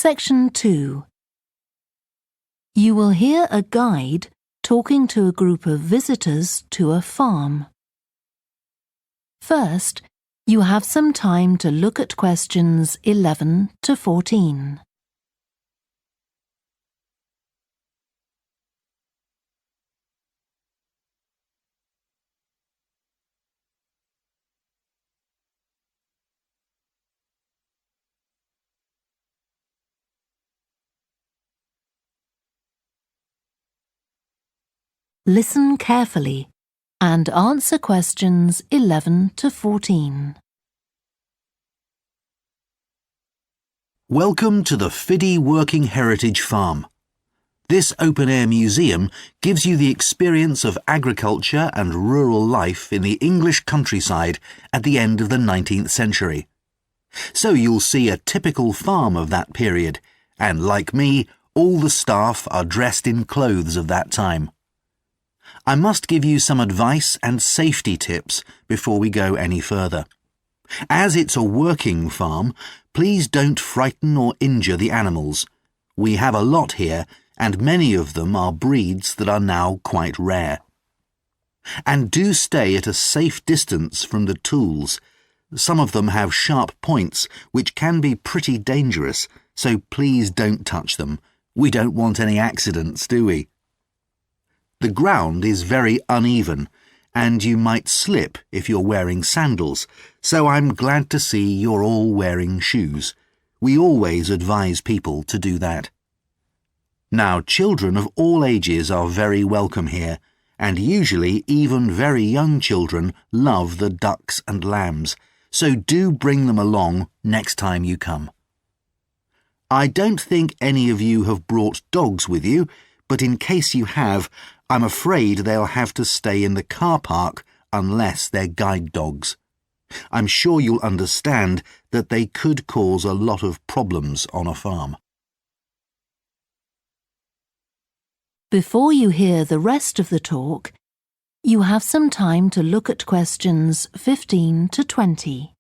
Section 2. You will hear a guide talking to a group of visitors to a farm. First, you have some time to look at questions 11 to 14. Listen carefully and answer questions 11 to 14. Welcome to the Fiddy Working Heritage Farm. This open-air museum gives you the experience of agriculture and rural life in the English countryside at the end of the 19th century. So you'll see a typical farm of that period, and like me, all the staff are dressed in clothes of that time. I must give you some advice and safety tips before we go any further. As it's a working farm, please don't frighten or injure the animals. We have a lot here, and many of them are breeds that are now quite rare. And do stay at a safe distance from the tools. Some of them have sharp points, which can be pretty dangerous, so please don't touch them. We don't want any accidents, do we? The ground is very uneven, and you might slip if you're wearing sandals, so I'm glad to see you're all wearing shoes. We always advise people to do that. Now, children of all ages are very welcome here, and usually even very young children love the ducks and lambs, so do bring them along next time you come. I don't think any of you have brought dogs with you, but in case you have, I'm afraid they'll have to stay in the car park unless they're guide dogs. I'm sure you'll understand that they could cause a lot of problems on a farm. Before you hear the rest of the talk, you have some time to look at questions 15 to 20.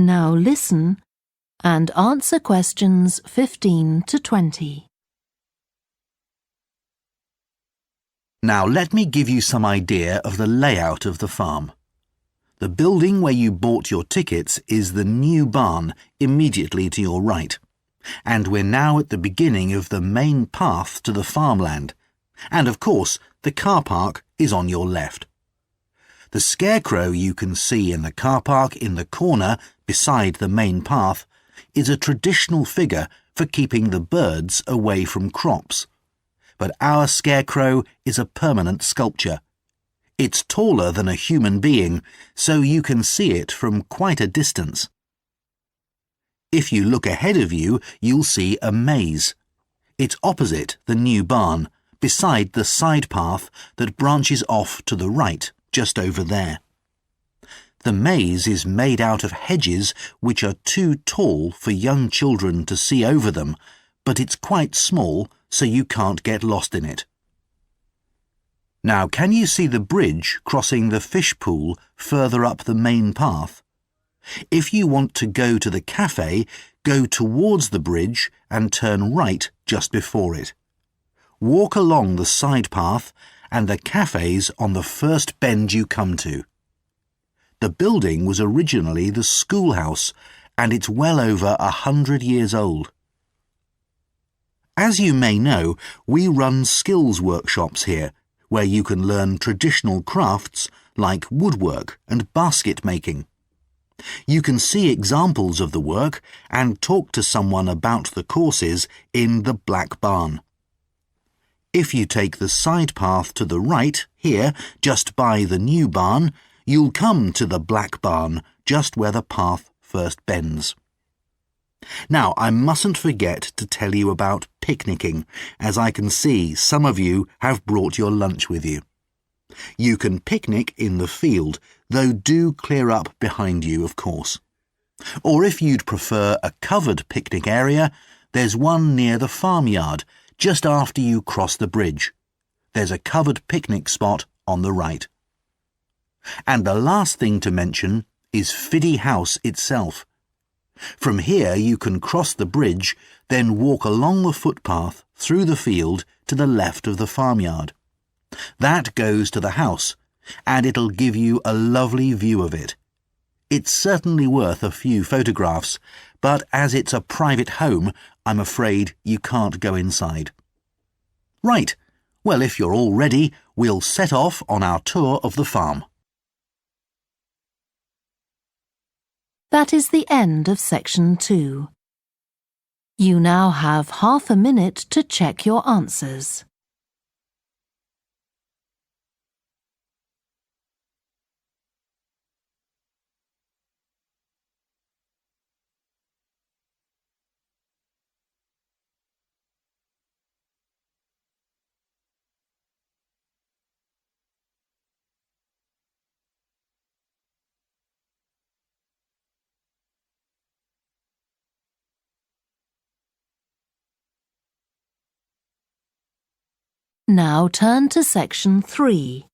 Now listen and answer questions 15 to 20. Now let me give you some idea of the layout of the farm. The building where you bought your tickets is the new barn immediately to your right, and we're now at the beginning of the main path to the farmland, and of course the car park is on your left. The scarecrow you can see in the car park in the corner beside the main path is a traditional figure for keeping the birds away from crops. But our scarecrow is a permanent sculpture. It's taller than a human being, so you can see it from quite a distance. If you look ahead of you, you'll see a maze. It's opposite the new barn, beside the side path that branches off to the right, just over there. The maze is made out of hedges which are too tall for young children to see over them, but it's quite small, so you can't get lost in it. Now, can you see the bridge crossing the fish pool further up the main path? If you want to go to the cafe, go towards the bridge and turn right just before it. Walk along the side path and the cafe's on the first bend you come to. The building was originally the schoolhouse, and it's well over 100 years old. As you may know, we run skills workshops here, where you can learn traditional crafts like woodwork and basket making. You can see examples of the work and talk to someone about the courses in the Black Barn. If you take the side path to the right, here, just by the new barn, you'll come to the Black Barn, just where the path first bends. Now, I mustn't forget to tell you about picnicking, as I can see some of you have brought your lunch with you. You can picnic in the field, though do clear up behind you, of course. Or if you'd prefer a covered picnic area, there's one near the farmyard, just after you cross the bridge. There's a covered picnic spot on the right. And the last thing to mention is Fiddy House itself. From here you can cross the bridge, then walk along the footpath through the field to the left of the farmyard. That goes to the house, and it'll give you a lovely view of it. It's certainly worth a few photographs, but as it's a private home, I'm afraid you can't go inside. Right, well, if you're all ready, we'll set off on our tour of the farm. That is the end of section 2. You now have half a minute to check your answers. Now turn to section 3.